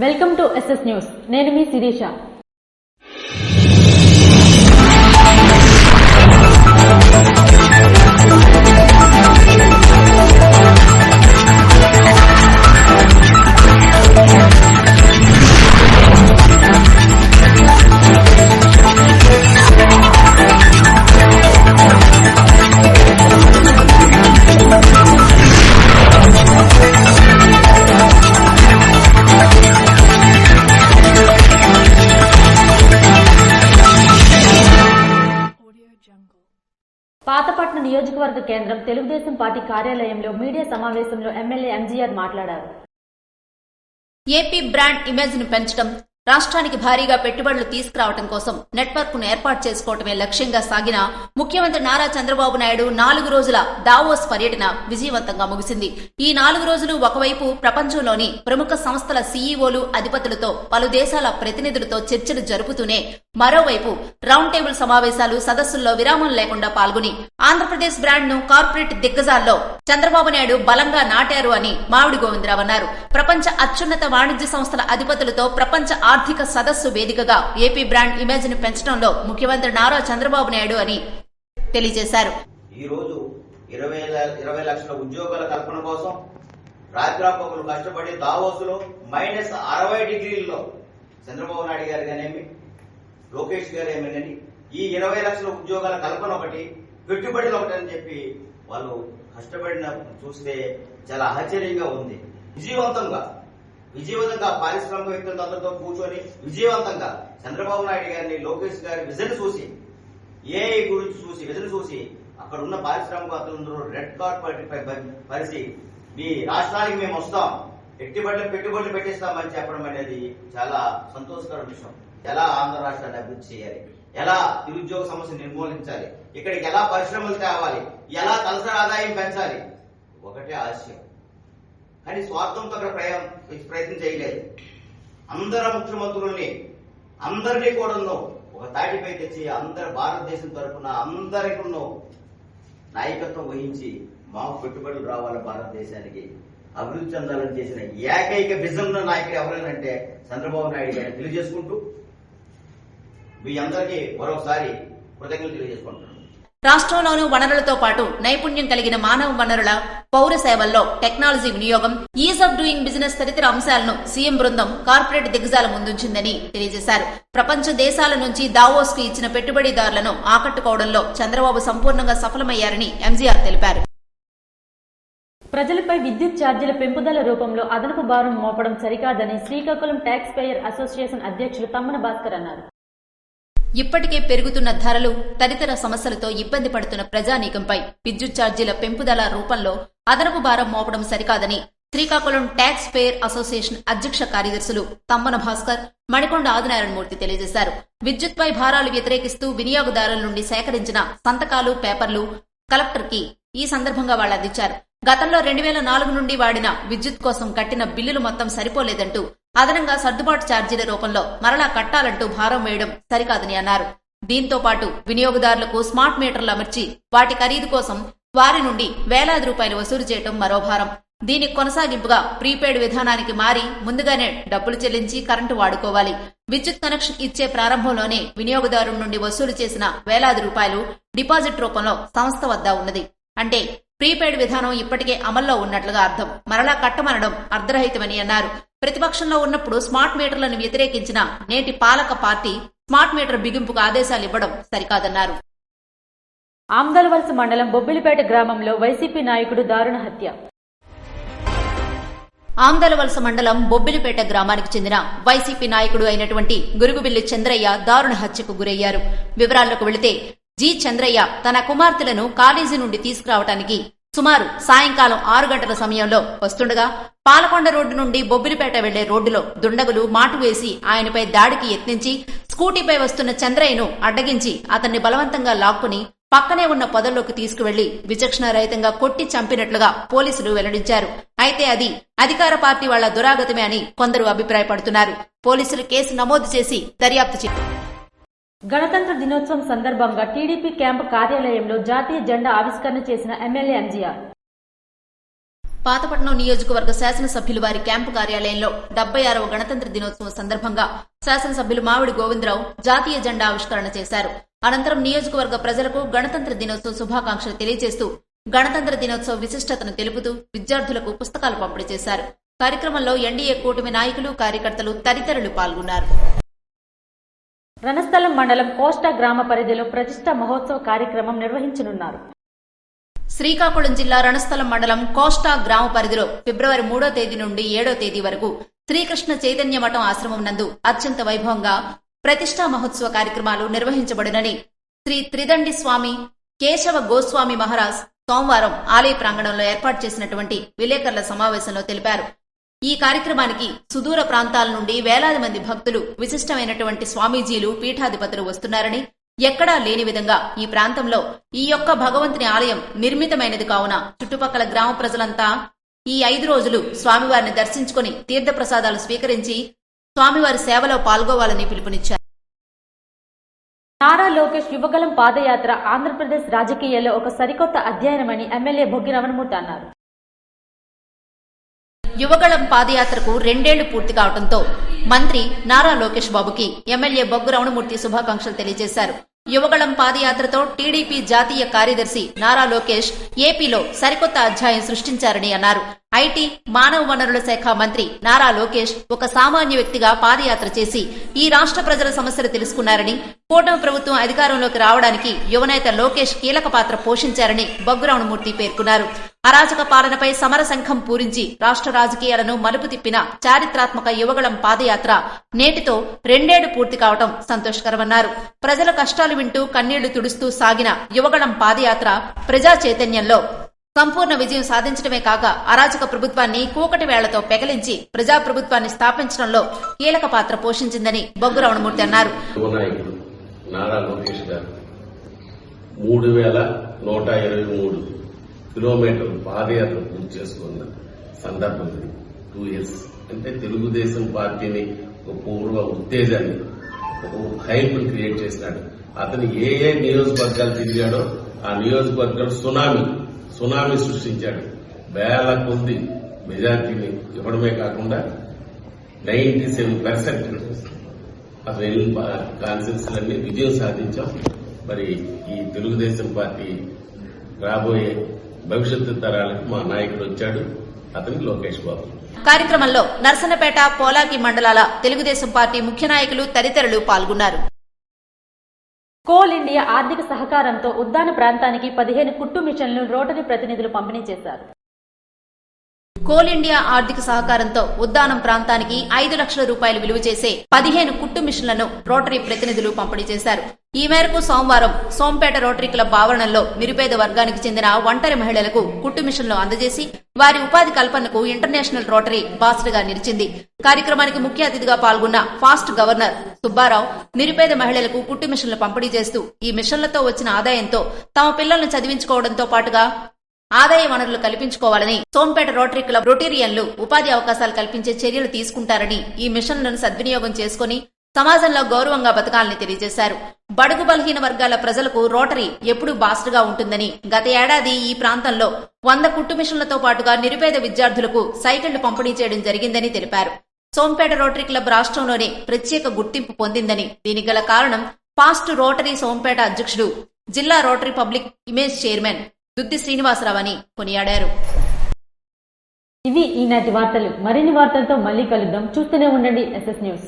Welcome to SS news. నేను మీ శిరీష. పాతపట్నం నియోజకవర్గ కేంద్రం తెలుగుదేశం పార్టీ కార్యాలయంలో మీడియా సమావేశంలో ఎమ్మెల్యే ఎంజీఆర్ మాట్లాడారు. ఏపీ బ్రాండ్ ఇమేజ్ ను పెంచడం, రాష్ట్రానికి భారీగా పెట్టుబడులు తీసుకురావడం కోసం నెట్వర్క్ ను ఏర్పాటు చేసుకోవడమే లక్ష్యంగా సాగిన ముఖ్యమంత్రి నారా చంద్రబాబు నాయుడు 4 రోజుల దావోస్ పర్యటన విజయవంతంగా ముగిసింది. ఈ 4 రోజులు ఒకవైపు ప్రపంచంలోని ప్రముఖ సంస్థల సీఈఓలు, అధిపతులతో, పలు దేశాల ప్రతినిధులతో చర్చలు జరుపుతూనే మరోవైపు రౌండ్ టేబుల్ సమావేశాలు, సదస్సుల్లో విరామం లేకుండా పాల్గొని ఆంధ్రప్రదేశ్ బ్రాండ్ ను కార్పొరేట్ దిగ్గజాల్లో చంద్రబాబు నాయుడు బలంగా నాటారు అని మామిడి గోవిందరావు అన్నారు. ప్రపంచ అత్యున్నత వాణిజ్య సంస్థల అధిపతులతో ప్రపంచ ఆర్థిక సదస్సు వేదికగా ఏపీ బ్రాండ్ ఇమేజ్ ను పెంచడంలో ముఖ్యమంత్రి నారా చంద్రబాబు నాయుడు అని తెలియజేశారు. ఈ రోజు 20 లక్షల ఉద్యోగాల కల్పన కోసం రాత్రాపకులు కష్టపడి దావోసులో -60 డిగ్రీల్లో చంద్రబాబు నాయుడు గారు గానేమి, లోకేష్ గారు ఏమని ఈ 20 లక్షల ఉద్యోగాల కల్పన ఒకటి, పెట్టుబడులు ఒకటి అని చెప్పి వాళ్ళు కష్టపడిన చూస్తే చాలా ఆశ్చర్యంగా ఉంది. విజయవంతంగా పారిశ్రామికవేత్తలతో కూర్చొని విజయవంతంగా చంద్రబాబు నాయుడు గారిని, లోకేష్ గారి విజన్ చూసి, ఏఐ గురించి చూసి, విజన్ చూసి అక్కడ ఉన్న పారిశ్రామికవేత్తలందరూ రెడ్ కార్పెట్ పరిచి మీ రాష్ట్రానికి మేము వస్తాం, పెట్టుబడులు పెట్టిస్తామని చెప్పడం అనేది చాలా సంతోషకర విషయం. ఎలా ఆంధ్ర రాష్ట్రాన్ని అభివృద్ధి చేయాలి, ఎలా నిరుద్యోగ సమస్య నిర్మూలించాలి, ఇక్కడికి ఎలా పరిశ్రమలు తేవాలి, ఎలా తలసరి ఆదాయం పెంచాలి, ఒకటే ఆశయం. కానీ స్వార్థంతో అక్కడ ప్రయత్నం చేయలేదు. అందరు ముఖ్యమంత్రుల్ని, అందరినీ కూడా ఒక తాటిపై తెచ్చి అందరు భారతదేశం తరఫున అందరికీ నాయకత్వం వహించి మాకు పెట్టుబడులు రావాలి, భారతదేశానికి అభివృద్ధి చెందాలని చేసిన ఏకైక విజన్ నాయకుడు ఎవరైనంటే చంద్రబాబు నాయుడు గారిని తెలియజేసుకుంటూ మీ అందరికీ మరొకసారి కృతజ్ఞతలు తెలియజేసుకుంటున్నాను. రాష్ట్రంలోనూ వనరులతో పాటు నైపుణ్యం కలిగిన మానవ వనరుల, పౌర సేవల్లో టెక్నాలజీ వినియోగం, ఈజ్ ఆఫ్ డూయింగ్ బిజినెస్ తదితర అంశాలను సీఎం బృందం కార్పొరేట్ దిగ్గజాల ముందుంచిందని తెలియజేశారు. ప్రపంచ దేశాల నుంచి దావోస్ కు ఇచ్చిన పెట్టుబడిదారులను ఆకట్టుకోవడంలో చంద్రబాబు సంపూర్ణంగా సఫలమయ్యారని ఎంజీఆర్ తెలిపారు. ప్రజలపై విద్యుత్ ఛార్జీల పెంపుదల రూపంలో అదనపు భారం మోపడం సరికాదని శ్రీకాకుళం ట్యాక్స్ పేయర్ అసోసియేషన్ అధ్యక్షులు తమ్మన భాస్కర్ అన్నారు. ఇప్పటికే పెరుగుతున్న ధరలు, తదితర సమస్యలతో ఇబ్బంది పడుతున్న ప్రజానీకంపై విద్యుత్ ఛార్జీల పెంపుదల రూపంలో అదనపు భారం మోపడం సరికాదని శ్రీకాకుళం ట్యాక్స్ పేయర్ అసోసియేషన్ అధ్యక్ష కార్యదర్శులు తమ్మన భాస్కర్, మణికొండ ఆదినారాయణమూర్తి తెలియజేశారు. విద్యుత్పై భారాలు వ్యతిరేకిస్తూ వినియోగదారుల నుండి సేకరించిన సంతకాలు, పేపర్లు కలెక్టర్ కి ఈ సందర్భంగా వాళ్ళు అందించారు. గతంలో 2004 నుండి వాడిన విద్యుత్ కోసం కట్టిన బిల్లులు మొత్తం సరిపోలేదంటూ అదనంగా సర్దుబాటు ఛార్జీల రూపంలో మరలా కట్టాలంటూ భారం వేయడం సరికాదని అన్నారు. దీంతో పాటు వినియోగదారులకు స్మార్ట్ మీటర్లు అమర్చి వాటి ఖరీదు కోసం వారి నుండి వేలాది రూపాయలు వసూలు చేయడం మరో భారం. దీనికి కొనసాగింపుగా ప్రీపెయిడ్ విధానానికి మారి ముందుగానే డబ్బులు చెల్లించి కరెంటు వాడుకోవాలి. విద్యుత్ కనెక్షన్ ఇచ్చే ప్రారంభంలోనే వినియోగదారుల నుండి వసూలు చేసిన వేలాది రూపాయలు డిపాజిట్ రూపంలో సంస్థ వద్ద ఉన్నది. అంటే ప్రీపెయిడ్ విధానం ఇప్పటికే అమల్లో ఉన్నట్లుగా అర్థం. మరలా కట్టమనడం అర్ధరహితమని అన్నారు. ప్రతిపక్షంలో ఉన్నప్పుడు స్మార్ట్ మీటర్లను వ్యతిరేకించిన నేటి పాలక పార్టీ స్మార్ట్ మీటర్ బిగింపుకు ఆదేశాలు ఇవ్వడం సరికాదన్నారు. ఆమ్దలవలస మండలం బొబ్బిలిపేట గ్రామంలో వైసీపీ నాయకుడు దారుణ హత్య. ఆమ్దలవలస మండలం బొబ్బిలిపేట గ్రామానికి చెందిన వైసీపీ నాయకుడు అయినటువంటి గురుగుబిల్లి చంద్రయ్య దారుణ హత్యకు గురయ్యారు. వివరాల్లోకి వెళితే జి చంద్రయ్య తన కుమార్తెలను కాలేజీ నుండి తీసుకురావడానికి సుమారు సాయంకాలం 6 గంటల సమయంలో వస్తుండగా పాలకొండ రోడ్డు నుండి బొబ్బిలిపేట వెళ్లే రోడ్డులో దుండగులు మాటు వేసి ఆయనపై దాడికి యత్నించి స్కూటీపై వస్తున్న చంద్రయ్యను అడ్డగించి అతన్ని బలవంతంగా లాక్కుని పక్కనే ఉన్న పొదల్లోకి తీసుకువెళ్లి విచక్షణారహితంగా కొట్టి చంపినట్లుగా పోలీసులు వెల్లడించారు. అయితే అది అధికార పార్టీ వాళ్ల దురాగతమే అని కొందరు అభిప్రాయపడుతున్నారు. పోలీసులు కేసు నమోదు చేసి దర్యాప్తు చేశారు. గణతంత్ర దినోత్సవం సందర్భంగా టీడీపీ క్యాంపు కార్యాలయంలో జాతీయ జెండా ఆవిష్కరణ చేసిన ఎమ్మెల్యే ఎంజీఆర్. పాతపట్నం నియోజకవర్గ శాసనసభ్యులు వారి క్యాంపు కార్యాలయంలో 76వ గణతంత్ర దినోత్సవం సందర్భంగా శాసనసభ్యులు మామిడి గోవిందరావు జాతీయ జెండా ఆవిష్కరణ చేశారు. అనంతరం నియోజకవర్గ ప్రజలకు గణతంత్ర దినోత్సవ శుభాకాంక్షలు తెలియజేస్తూ గణతంత్ర దినోత్సవ విశిష్టతను తెలుపుతూ విద్యార్థులకు పుస్తకాలు పంపిణీ చేశారు. కార్యక్రమంలో ఎన్డీఏ కూటమి నాయకులు, కార్యకర్తలు తదితరులు పాల్గొన్నారు. రణస్థలం మండలం కోస్టా గ్రామ పరిధిలో ప్రతిష్ఠా మహోత్సవ కార్యక్రమం నిర్వహించనున్నారు. శ్రీకాకుళం జిల్లా రణస్థలం మండలం కోస్టా గ్రామ పరిధిలో ఫిబ్రవరి 3వ తేదీ నుండి 7వ తేదీ వరకు శ్రీకృష్ణ చైతన్య మఠం ఆశ్రమం నందు అత్యంత వైభవంగా ప్రతిష్ఠా మహోత్సవ కార్యక్రమాలు నిర్వహించబడునని శ్రీ త్రిదండి స్వామి కేశవ గోస్వామి మహారాజ్ సోమవారం ఆలయ ప్రాంగణంలో ఏర్పాటు చేసినటువంటి విలేకరుల సమావేశంలో తెలిపారు. ఈ కార్యక్రమానికి సుదూర ప్రాంతాల నుండి వేలాది మంది భక్తులు, విశిష్టమైనటువంటి స్వామీజీలు, పీఠాధిపతులు వస్తున్నారని, ఎక్కడా లేని విధంగా ఈ ప్రాంతంలో ఈ యొక్క భగవంతుని ఆలయం నిర్మితమైనది కావున చుట్టుపక్కల గ్రామ ప్రజలంతా ఈ 5 రోజులు స్వామివారిని దర్శించుకుని తీర్థప్రసాదాలు స్వీకరించి స్వామివారి సేవలో పాల్గొవాలని పిలుపునిచ్చారు. నారా లోకేష్ యువగలం పాదయాత్ర ఆంధ్రప్రదేశ్ రాజకీయాల్లో ఒక సరికొత్త అధ్యయనమని ఎమ్మెల్యే బొగ్గి రమణమూర్తి అన్నారు. యువగళం పాదయాత్రకు 2 ఏళ్లు పూర్తి కావడంతో మంత్రి నారా లోకేష్ బాబుకి ఎమ్మెల్యే బొగ్గు రమణమూర్తి శుభాకాంక్షలు తెలియజేశారు. యువగళం పాదయాత్రతో టీడీపీ జాతీయ కార్యదర్శి నారా లోకేష్ ఏపీలో సరికొత్త అధ్యాయం సృష్టించారని అన్నారు. ఐటీ, మానవ వనరుల శాఖ మంత్రి నారా లోకేష్ ఒక సామాన్య వ్యక్తిగా పాదయాత్ర చేసి ఈ రాష్ట్ర ప్రజల సమస్యలు తెలుసుకున్నారని, కూటమి ప్రభుత్వం అధికారంలోకి రావడానికి యువనేత లోకేష్ కీలక పాత్ర పోషించారని బొగ్గు రమణమూర్తి పేర్కొన్నారు. అరాచక పాలనపై సమర సంఘం పూరించి రాష్ట్ర రాజకీయాలను మలుపు తిప్పిన చారిత్రాత్మక యువగళం పాదయాత్ర నేటితో 2 ఏళ్లు పూర్తి కావడం సంతోషకరమన్నారు. ప్రజల కష్టాలు వింటూ కన్నీళ్లు తుడుస్తూ సాగిన యువగళం పాదయాత్ర ప్రజా చైతన్యంలో సంపూర్ణ విజయం సాధించడమే కాక అరాచక ప్రభుత్వాన్ని కూకటి వేళ్లతో పెకలించి ప్రజాప్రభుత్వాన్ని స్థాపించడంలో కీలక పాత్ర పోషించిందని బొగ్గు రమణమూర్తి అన్నారు. 3123 కిలోమీటర్లు పాదయాత్ర పూర్తి చేసుకున్న సందర్భం 2 years అంటే తెలుగుదేశం పార్టీని ఒక పూర్వ ఉత్తేజాన్ని, ఒక హైప్ క్రియేట్ చేసినాడు. అతను ఏ నియోజకవర్గాలు తిరిగాడో ఆ నియోజకవర్గాలు సునామీ సృష్టించాడు. వేల కొద్ది మెజార్టీని ఇవ్వడమే కాకుండా 97% అసలు వెళ్ళిన కాన్సెన్స్లన్నీ విజయం సాధించాం. మరి ఈ తెలుగుదేశం పార్టీ రాబోయే భవిష్యత్తు తరాలకు మా నాయకుడు వచ్చాడు, అతనికి లోకేష్ బాబు. కార్యక్రమంలో నర్సన్నపేట, పోలాకి మండలాల తెలుగుదేశం పార్టీ ముఖ్య నాయకులు తదితరులు పాల్గొన్నారు. కోల్ ఇండియా ఆర్థిక సహకారంతో ఉద్దాన ప్రాంతానికి 15 కుట్టు మిషన్లు రోటరీ ప్రతినిధులు పంపిణీ చేశారు. కోల్ ఇండియా ఆర్థిక సహకారంతో ఉద్దానం ప్రాంతానికి 5 లక్షల రూపాయలు విలువ చేసే 15 కుట్టు మిషన్లను రోటరీ ప్రతినిధులు పంపిణీ చేశారు. ఈ మేరకు సోమవారం సోంపేట రోటరీ క్లబ్ ఆవరణలో నిరుపేద వర్గానికి చెందిన ఒంటరి మహిళలకు కుట్టు మిషన్లు అందజేసి వారి ఉపాధి కల్పనకు ఇంటర్నేషనల్ రోటరీ బాస్టర్ గా నిలిచింది. కార్యక్రమానికి ముఖ్య అతిథిగా పాల్గొన్న ఫాస్ట్ గవర్నర్ సుబ్బారావు నిరుపేద మహిళలకు కుట్టు మిషన్లు పంపిణీ చేస్తూ ఈ మిషన్లతో వచ్చిన ఆదాయంతో తమ పిల్లలను చదివించుకోవడంతో పాటుగా ఆదాయ వనరులు కల్పించుకోవాలని సోంపేట రోటరీ క్లబ్ రొటేరియన్లు ఉపాధి అవకాశాలు కల్పించే చర్యలు తీసుకుంటారని, ఈ మిషన్లను సద్వినియోగం చేసుకుని సమాజంలో గౌరవంగా బతకాలని తెలియజేశారు. బడుగు బలహీన వర్గాల ప్రజలకు రోటరీ ఎప్పుడూ బాస్టర్గా ఉంటుందని, గత ఏడాది ఈ ప్రాంతంలో 100 కుట్టు మిషన్లతో పాటుగా నిరుపేద విద్యార్థులకు సైకిళ్లు పంపిణీ చేయడం జరిగిందని తెలిపారు. సోంపేట రోటరీ క్లబ్ రాష్ట్రంలోనే ప్రత్యేక గుర్తింపు పొందిందని, దీనికి గల కారణం ఫాస్ట్ రోటరీ సోంపేట అధ్యక్షుడు, జిల్లా Rotary public image chairman Duddi Srinivasarao అని కొనియాడారు. ఇవి ఈనాటి వార్తలు. మరిన్ని వార్తలతో మళ్లీ కలుద్దాం. చూస్తూనే ఉండండి SS న్యూస్.